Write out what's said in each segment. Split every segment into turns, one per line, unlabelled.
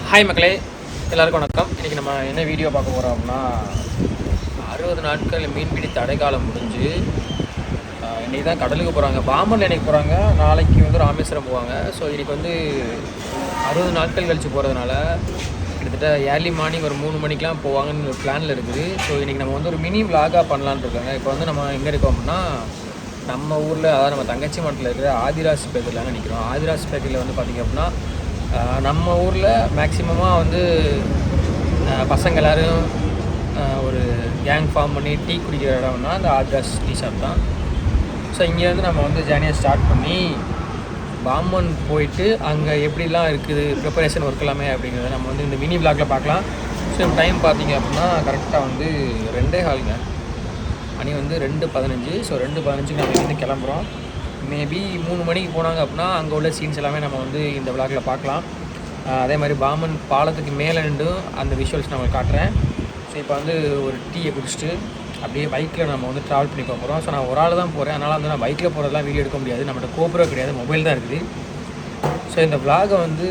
Hi மக்களே, எல்லாருக்கும் வணக்கம். இன்றைக்கி நம்ம என்ன வீடியோ பார்க்க போகிறோம் அப்படின்னா 60 நாட்கள் மீன்பிடி தடைக்காலம் முடிஞ்சு இன்றைக்கி தான் கடலுக்கு போகிறாங்க. பாம்பன் இன்றைக்கி போகிறாங்க, நாளைக்கு வந்து ராமேஸ்வரம் போவாங்க. ஸோ இன்றைக்கி வந்து 60 நாட்கள் கழித்து போகிறதுனால கிட்டத்தட்ட ஏர்லி மார்னிங் ஒரு 3 மணிக்கெலாம் போவாங்கன்னு ஒரு பிளானில் இருக்குது. ஸோ இன்றைக்கி நம்ம வந்து ஒரு மினி விலாகாக பண்ணலான்னு இருக்காங்க. இப்போ வந்து நம்ம எங்கே இருக்கோம் அப்படின்னா நம்ம ஊரில், அதாவது நம்ம தங்கச்சி மட்டத்தில் இருக்கிற ஆதிராசி பேக்கரியில் நிற்கிறோம். ஆதிராசி பேக்கரியில் வந்து பார்த்திங்க அப்படின்னா நம்ம ஊரில் மேக்ஸிமமாக வந்து பசங்க எல்லோரும் ஒரு கேங் ஃபார்ம் பண்ணி டீ குடிக்கிற இடம்னா அந்த ஆதிராஸ் டீ ஷாப் தான். ஸோ இங்கேருந்து நம்ம வந்து ஜேர்னியை ஸ்டார்ட் பண்ணி பாம்பன் போயிட்டு அங்கே எப்படிலாம் இருக்குது ப்ரிப்பரேஷன் ஒர்க் எல்லாமே அப்படிங்கிறத நம்ம வந்து இந்த மினி விளாகில் பார்க்கலாம். ஸோ டைம் பார்த்திங்க அப்படின்னா கரெக்டாக வந்து 2:15 மணி வந்து 2:15. ஸோ 2:15க்கு நம்ம இங்கேருந்து கிளம்புறோம். மேபி 3 மணிக்கு போனாங்க அப்படின்னா அங்கே உள்ள சீன்ஸ் எல்லாமே நம்ம வந்து இந்த விளாகில் பார்க்கலாம். அதே மாதிரி பாம்பன் பாலத்துக்கு மேலே நின்று அந்த விஷுவல்ஸ் நம்ம காட்டுறேன். ஸோ இப்போ வந்து ஒரு டீயை குடிச்சிட்டு அப்படியே பைக்கில் நம்ம வந்து ட்ராவல் பண்ணி போகிறோம். ஸோ நான் ஒரு ஆள் தான் போகிறேன், அதனால் வந்து நான் பைக்கில் போகிறதெல்லாம் வீடியோ எடுக்க முடியாது. நம்மகிட்ட கோப்ரோ கிடையாது, மொபைல் தான் இருக்குது. ஸோ இந்த விளாகை வந்து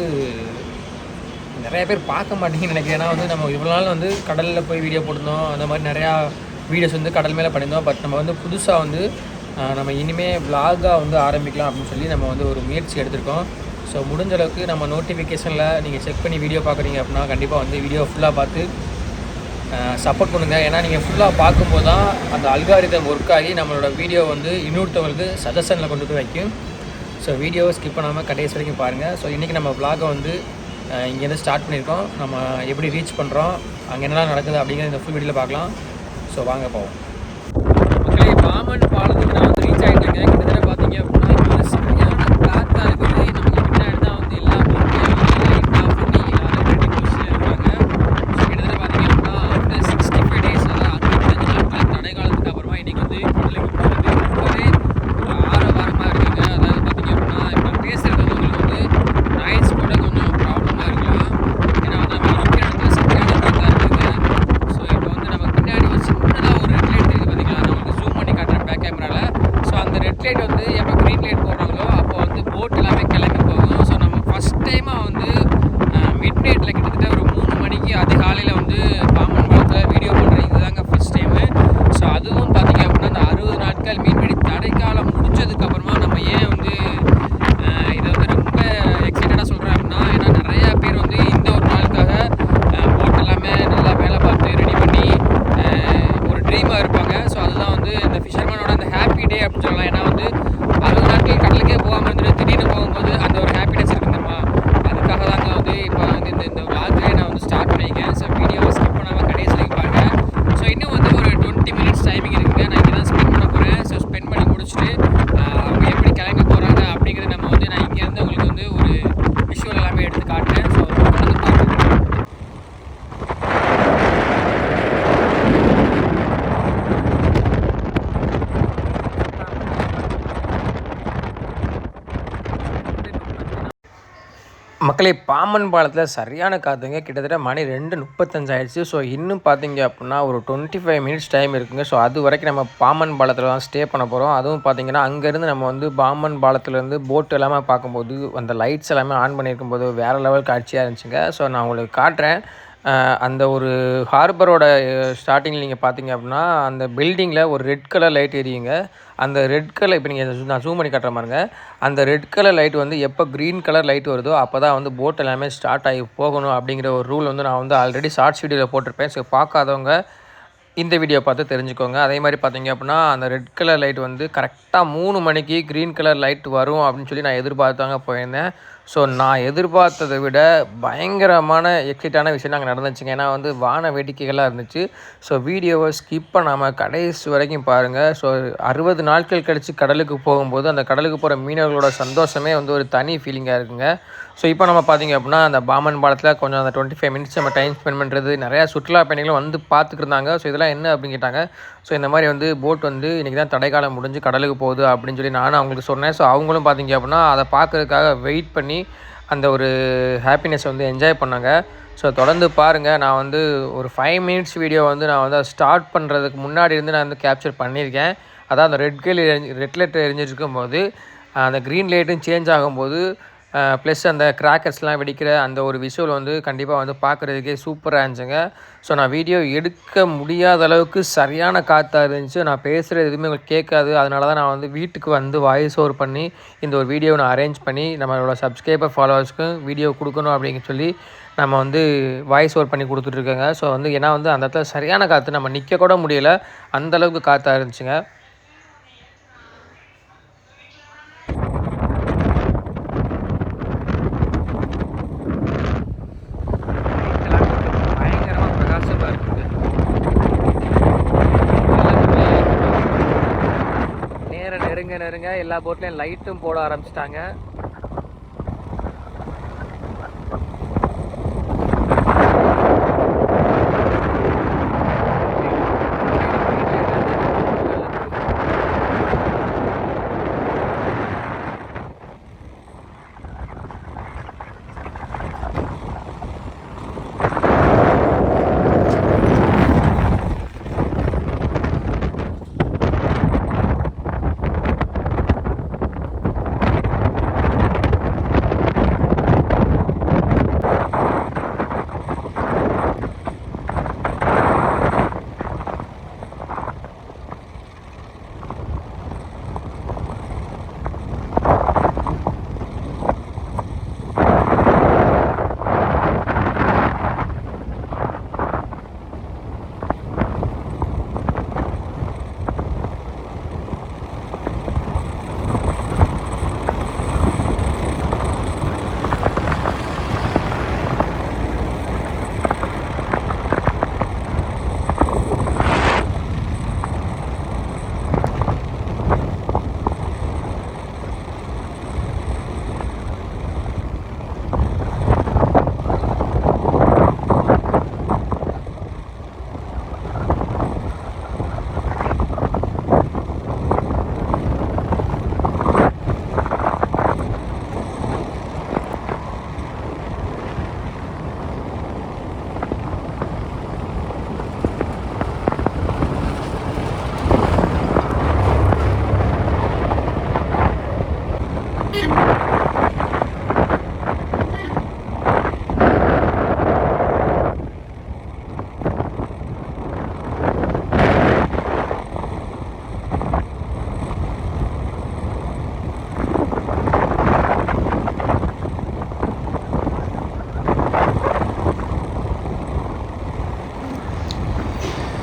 நிறைய பேர் பார்க்க மாட்டேங்கன்னு நினைக்கிறேன். ஏன்னா வந்து நம்ம இவ்வளோ நாள் வந்து கடலில் போய் வீடியோ போட்டிருந்தோம், அந்த மாதிரி நிறையா வீடியோஸ் வந்து கடல் மேலே பண்ணியிருந்தோம். பட் நம்ம வந்து புதுசாக வந்து நம்ம இனிமேல் விளாகாக வந்து ஆரம்பிக்கலாம் அப்படின்னு சொல்லி நம்ம வந்து ஒரு முயற்சி எடுத்திருக்கோம். ஸோ முடிஞ்ச அளவுக்கு நம்ம நோட்டிஃபிகேஷனில் நீங்கள் செக் பண்ணி வீடியோ பார்க்குறீங்க அப்படின்னா கண்டிப்பாக வந்து வீடியோ ஃபுல்லாக பார்த்து சப்போர்ட் பண்ணுங்கள். ஏன்னா நீங்கள் ஃபுல்லாக பார்க்கும்போது தான் அந்த அல்காரிதம் ஒர்க் ஆகி நம்மளோட வீடியோ வந்து இன்னொருத்தவங்களுக்கு சஜஷனில் கொண்டு போய் வைக்கும். ஸோ வீடியோவை ஸ்கிப் பண்ணாமல் கடைசி வரைக்கும் பாருங்கள். ஸோ இன்றைக்கி நம்ம விளாகை வந்து இங்கேருந்து ஸ்டார்ட் பண்ணியிருக்கோம். நம்ம எப்படி ரீச் பண்ணுறோம், அங்கே என்னெல்லாம் நடக்குது அப்படிங்கிறது இந்த ஃபுல் வீடியோவில் பார்க்கலாம். ஸோ வாங்க போவோம். மக்களே, பாம்பன் பாலத்துக்கு நான் வந்து ரீச் ஆகிட்டு இருக்கேன். கிட்டத்தட்ட பார்த்தீங்க அப்படின்னா இப்போ சரியான காற்றாக இருக்குது. நமக்கு பின்னாடி தான் வந்து எல்லாமே லைட் ஆஃப் பண்ணி ரெடி பொசிஷனில் இருக்காங்க. ஸோ கிட்டத்தட்ட பார்த்தீங்க அப்படின்னா ஆஃப்டர் 65 டேஸ், அதாவது 65 நாட்கள் தடை காலத்துக்கு அப்புறமா இன்றைக்கி வந்து கடலுக்கு போகிறது ரொம்பவே ஆரவாரமாக இருக்குங்க. அதாவது பார்த்தீங்க அப்படின்னா இப்போ பேசுகிறது வந்து உங்களுக்கு வந்து நாய்ஸ் கூட கொஞ்சம் ப்ராப்ளமாக இருக்கலாம். ஏன்னா வந்து நம்ம இருக்கிற இடத்துல சரியான காற்றாக இருக்குதுங்க. ஸோ இப்போ வந்து நம்ம பின்னாடி ஒரு சின்னதாக ஒரு ரெட் லைட் இருக்குது பார்த்தீங்களா, நான் உங்களுக்கு ஜூம் பண்ணி காட்டுறேன் பேக் கேமராவில். ஸோ அந்த ரெட் லைட் வந்து எப்போ க்ரீன் லைட் போடுறாங்களோ அப்போ வந்து போட் எல்லாமே கிளம்பி போகும். ஸோ நம்ம ஃபஸ்ட் டைமாக வந்து மிட் நைட்டில் கிட்டத்தட்ட ஒரு 3 மணிக்கு அதிகாலையில் வந்து பாம்பன் பாலத்தில் வீடியோ பண்ணுறது இதுதாங்க ஃபஸ்ட் டைமு. ஸோ அதுவும் பார்த்தீங்க அப்படின்னா அந்த 60 நாட்கள் மீன்பிடி தடைக்காலம் முடிஞ்சதுக்கப்புறமா நம்ம ஏன் வந்து இதை வந்து ரொம்ப எக்ஸைட்டடாக சொல்கிறேன் அப்படின்னா, ஏன்னா நிறையா பேர் வந்து இந்த ஒரு நாளுக்காக போட் எல்லாமே நல்லா வேலை பார்த்து ரெடி பண்ணி ஒரு ட்ரீமாக இருப்பாங்க. ஸோ அதுதான் வந்து இந்த ஃபிஷர்மேனோட அந்த ஹாப்பி டே அப்படின்னு சொல்லலாம். ஏன்னா வந்து 60 நாட்கள் கடலுக்கே போகாமல் இருந்துட்டு திடீர்னு போகும்போது அந்த ஒரு ஹாப்பினஸ் இருக்கு தெரியுமா, அதுக்காக தாங்க வந்து இப்போ வந்து இந்த விளாகே நான் வந்து ஸ்டார்ட் பண்ணியிருக்கேன். ஸோ வீடியோவை ஸ்கிப் பண்ணாமல் கடைசி வரைக்கும் பாருங்கள். ஸோ இன்னும் வந்து ஒரு 20 மினிட்ஸ் டைமிங் இருக்குங்க. நான் இங்கே தான் ஸ்பெண்ட் பண்ண போகிறேன். ஸோ ஸ்பெண்ட் பண்ணி முடிச்சுட்டு அவங்க எப்படி கிளம்பி போகிறாங்க அப்படிங்கிறது நம்ம வந்து நான் இங்கேருந்து உங்களுக்கு வந்து ஒரு விஷுவல் எல்லாமே எடுத்து காட்டுறேன். ஸோ தொடர்ந்து பாருங்கள். மக்களே, பாம்பன் பாலத்தில் சரியான காற்றுங்க. கிட்டத்தட்ட மணி 2:35 ஆயிடுச்சு. ஸோ இன்னும் பார்த்தீங்க அப்படின்னா ஒரு 25 மினிட்ஸ் டைம் இருக்குங்க. ஸோ அது வரைக்கும் நம்ம பாம்பன் பாலத்தில் தான் ஸ்டே பண்ண போகிறோம். அதுவும் பார்த்தீங்கன்னா அங்கேருந்து நம்ம வந்து பாம்பன் பாலத்துலேருந்து போட் எல்லாமே பார்க்கும்போது அந்த லைட்ஸ் எல்லாமே ஆன் பண்ணியிருக்கும் போது வேறு லெவல் காட்சியாக இருந்துச்சுங்க. ஸோ நான் உங்களுக்கு காட்டுறேன். அந்த ஒரு ஹார்பரோட ஸ்டார்டிங்கில் நீங்கள் பார்த்தீங்க அப்படின்னா அந்த பில்டிங்கில் ஒரு ரெட் கலர் லைட் எரியுங்க. அந்த ரெட் கலர் இப்போ நீங்கள் நான் ஜூம் பண்ணி காட்டுற பாருங்க. அந்த ரெட் கலர் லைட் வந்து எப்போ க்ரீன் கலர் லைட் வருதோ அப்போ தான் வந்து போட் எல்லாமே ஸ்டார்ட் ஆகி போகணும் அப்படிங்கிற ஒரு ரூல் வந்து நான் வந்து ஆல்ரெடி ஷார்ட்ஸ் வீடியோவில் போட்டிருப்பேன். ஸோ பார்க்காதவங்க இந்த வீடியோ பார்த்து தெரிஞ்சுக்கோங்க. அதே மாதிரி பார்த்தீங்க அப்படின்னா அந்த ரெட் கலர் லைட் வந்து கரெக்டாக 3 மணிக்கு க்ரீன் கலர் லைட் வரும் அப்படின்னு சொல்லி நான் எதிர்பார்த்தாங்க போயிருந்தேன். ஸோ நான் எதிர்பார்த்ததை விட பயங்கரமான எக்ஸைட்டான விஷயம் அங்கே நடந்துச்சுங்க. ஏன்னா வந்து வான வேடிக்கைகளாக இருந்துச்சு. ஸோ வீடியோவை ஸ்கிப் பண்ணாமல் கடைசி வரைக்கும் பாருங்கள். ஸோ 60 நாட்கள் கழித்து கடலுக்கு போகும்போது அந்த கடலுக்கு போகிற மீனவர்களோட சந்தோஷமே வந்து ஒரு தனி ஃபீலிங்காக இருக்குங்க. ஸோ இப்போ நம்ம பார்த்திங்க அப்படின்னா அந்த பாம்பன் பாலத்தில் கொஞ்சம் அந்த 25 மினிட்ஸ் நம்ம டைம் ஸ்பெண்ட் பண்ணுறது, நிறையா சுற்றுலா பயணிகளும் வந்து பார்த்துக்கிருந்தாங்க. ஸோ இதெல்லாம் என்ன அப்படின்னு கேட்டாங்க. ஸோ இந்த மாதிரி வந்து போட் வந்து இன்றைக்கி தான் தடைக்காலம் முடிஞ்சு கடலுக்கு போகுது அப்படின்னு சொல்லி நானும் அவங்களுக்கு சொன்னேன். ஸோ அவங்களும் பார்த்திங்க அப்படின்னா அதை பார்க்குறதுக்காக வெயிட் பண்ணி அந்த ஒரு ஹாப்பினஸ் வந்து என்ஜாய் பண்ணாங்க. ஸோ தொடர்ந்து பாருங்கள். நான் வந்து ஒரு 5 மினிட்ஸ் வீடியோ வந்து நான் வந்து ஸ்டார்ட் பண்ணுறதுக்கு முன்னாடி இருந்து நான் வந்து கேப்சர் பண்ணியிருக்கேன். அதான் அந்த ரெட் லைட் எரிஞ்சிட்டு இருக்கும்போது அந்த க்ரீன் லைட்டும் சேஞ்ச் ஆகும்போது ப்ளஸ் அந்த கிராக்கர்ஸ்லாம் வெடிக்கிற அந்த ஒரு விஷுவல் வந்து கண்டிப்பாக வந்து பார்க்குறதுக்கே சூப்பராக இருந்துச்சுங்க. ஸோ நான் வீடியோ எடுக்க முடியாத அளவுக்கு சரியான காற்றா இருந்துச்சு. நான் பேசுகிறது எதுவுமே உங்களுக்கு கேட்காது. அதனால தான் நான் வந்து வீட்டுக்கு வந்து வாய்ஸ் ஓவர் பண்ணி இந்த ஒரு வீடியோவை நான் அரேஞ்ச் பண்ணி நம்மளோட சப்ஸ்கிரைபர் ஃபாலோவர்ஸ்க்கு வீடியோ கொடுக்கணும் அப்படின்னு சொல்லி நம்ம வந்து வாய்ஸ் ஓவர் பண்ணி கொடுத்துட்ருக்கோங்க. ஸோ வந்து ஏன்னா வந்து அந்த இடத்துல சரியான காற்று, நம்ம நிற்க கூட முடியல, அந்தளவுக்கு காற்றா இருந்துச்சுங்க. நெருங்க எல்லா போட்லையும் லைட்டும் போட ஆரம்பிச்சிட்டாங்க.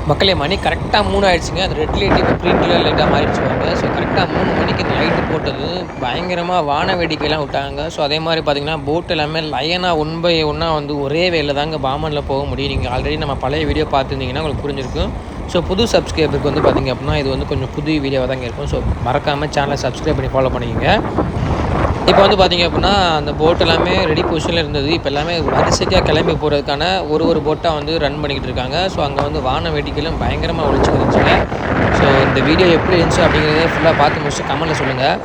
மக்களே மணி கரெக்டாக 3 ஆகிடுச்சுங்க. அது ரெட் லைட் இப்போ க்ரீன் கலர் லைட்டாக மாறிடுச்சுவாங்க. ஸோ கரெக்டாக 3 மணிக்கு இந்த லைட்டு போட்டது பயங்கரமாக வான வேடிக்கைலாம் விட்டாங்க. ஸோ அதே மாதிரி பார்த்திங்கன்னா போட் எல்லாமே லைனாக 1 by 1 வந்து ஒரே வேலை தாங்க பாமனில் போக முடியும். நீங்கள் ஆல்ரெடி நம்ம பழைய வீடியோ பார்த்துருந்தீங்கன்னா உங்களுக்கு புரிஞ்சிருக்கும். ஸோ புது சப்ஸ்கிரைபருக்கு வந்து பார்த்திங்க அப்படின்னா இது வந்து கொஞ்சம் புது வீடியோவாக தாங்க இருக்கும். ஸோ மறக்காமல் சேனலை சப்ஸ்கிரைப் பண்ணி ஃபாலோ பண்ணிக்கோங்க. இப்போ வந்து பார்த்திங்க அப்படின்னா அந்த போட் எல்லாமே ரெடி பொசிஷனில் இருந்தது. இப்போ எல்லாமே வரிசைக்காக கிளம்பி போகிறதுக்கான ஒரு போட்டாக வந்து ரன் பண்ணிக்கிட்டு இருக்காங்க. ஸோ அங்கே வந்து வான வேடிக்கையிலும் பயங்கரமாக ஒழிச்சு இருந்துச்சுங்க. ஸோ இந்த வீடியோ எப்படி இருந்துச்சு அப்படிங்கிறத ஃபுல்லாக பார்த்து முடிச்சுட்டு கமெண்ட்டில் சொல்லுங்கள்.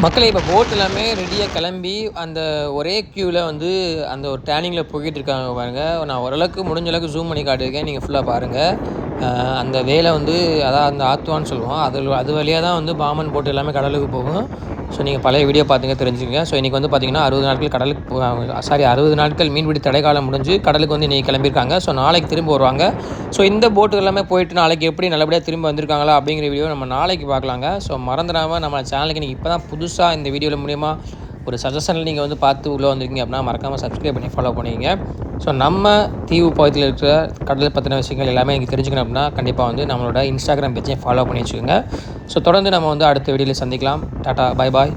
மக்களே இப்போ போட் எல்லாமே ரெடியாக கிளம்பி அந்த ஒரே க்யூவில் வந்து அந்த ஒரு டேனிங்கில் போய்கிட்டு இருக்காங்க பாருங்கள். நான் ஓரளவுக்கு முடிஞ்ச அளவுக்கு ஜூம் பண்ணி காட்டியிருக்கேன், நீங்கள் ஃபுல்லாக பாருங்கள். அந்த வேலை வந்து அதாவது அந்த ஆத்துவான்னு சொல்லுவோம், அது வழியாக தான் வந்து பாமன் போட்டு எல்லாமே கடலுக்கு போகும். ஸோ நீங்கள் பழைய வீடியோ பார்த்துங்க தெரிஞ்சுக்கங்க. ஸோ இன்றைக்கி வந்து பார்த்திங்கன்னா 60 நாட்கள் கடலுக்கு 60 நாட்கள் மீன்பிடி தடைக்காலம் முடிஞ்சு கடலுக்கு வந்து இன்றைக்கி கிளம்பியிருக்காங்க. ஸோ நாளைக்கு திரும்ப வருவாங்க. ஸோ இந்த போட்டு எல்லாமே போயிட்டு நாளைக்கு எப்படி நல்லபடியாக திரும்ப வந்திருக்காங்களா அப்படிங்கிற வீடியோ நம்ம நாளைக்கு பார்க்கலாங்க. ஸோ மறந்துடாமல் நம்ம சேனலுக்கு நீங்கள் இப்போ தான் புதுசாக இந்த வீடியோவில் மூலிமா ஒரு சஜஷனில் நீங்கள் வந்து பார்த்து உள்ளே வந்திருக்கீங்க அப்படின்னா மறக்காமல் சப்ஸ்கிரைப் பண்ணி ஃபாலோ பண்ணிக்கிங்க. ஸோ நம்ம தீவு பகுதியில் இருக்கிற கடல் பற்றின விஷயங்கள் எல்லாமே எனக்கு தெரிஞ்சுக்கணும் அப்படின்னா கண்டிப்பாக வந்து நம்மளோட இன்ஸ்டாகிராம் பேஜையும் ஃபாலோ பண்ணி வச்சுக்கோங்க. ஸோ தொடர்ந்து நம்ம வந்து அடுத்த வீடியோவில் சந்திக்கலாம். டாட்டா, பாய் பாய்.